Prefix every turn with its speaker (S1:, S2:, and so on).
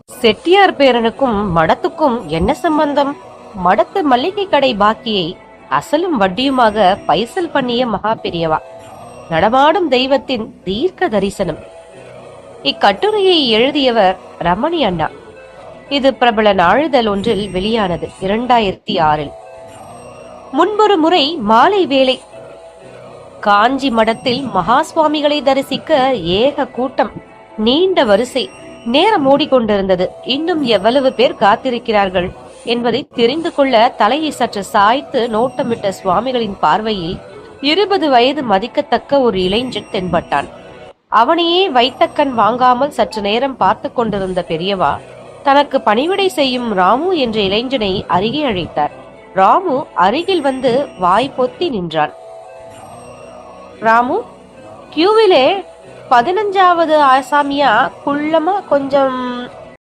S1: செட்டியார் பேரனுக்கும் மடத்துக்கும் என்ன சம்பந்தம்? மடத்து மல்லிகை கடை பாக்கியை அசலும் வட்டியுமாக பைசல் பண்ணிய மகா பெரியவா. நடமாடும் தெய்வத்தின் தீர்க்க தரிசனம். இக்கட்டுரையை எழுதியவர் ரமணி அண்ணா. இது பிரபல நாளிதழ் ஒன்றில் வெளியானது 2006. முன்பொரு முறை மாலை வேளை காஞ்சி மடத்தில் மகா சுவாமிகளை தரிசிக்க ஏக கூட்டம், நீண்ட வரிசை. நேரம் ஓடிக்கொண்டிருந்தது. இன்னும் எவ்வளவு பேர் காத்திருக்கிறார்கள் என்பதை தெரிந்து கொள்ள தலையை சற்று சாய்த்து நோட்டமிட்ட சுவாமிகளின் பார்வையில் 20 வயது மதிக்கத்தக்க ஒரு இளைஞன் தென்பட்டான். அவனையே வைத்த கண் வாங்காமல் சற்று நேரம் பார்த்து கொண்டிருந்த பெரியவா தனக்கு பணிவிடை செய்யும் ராமு என்ற இளைஞனை அருகே அழைத்தார். ராமு அருகில் வந்து வாய் பொத்தி நின்றான். ராமு, கியூவிலே 15வது ஆசாமியா குள்ளமா கொஞ்சம்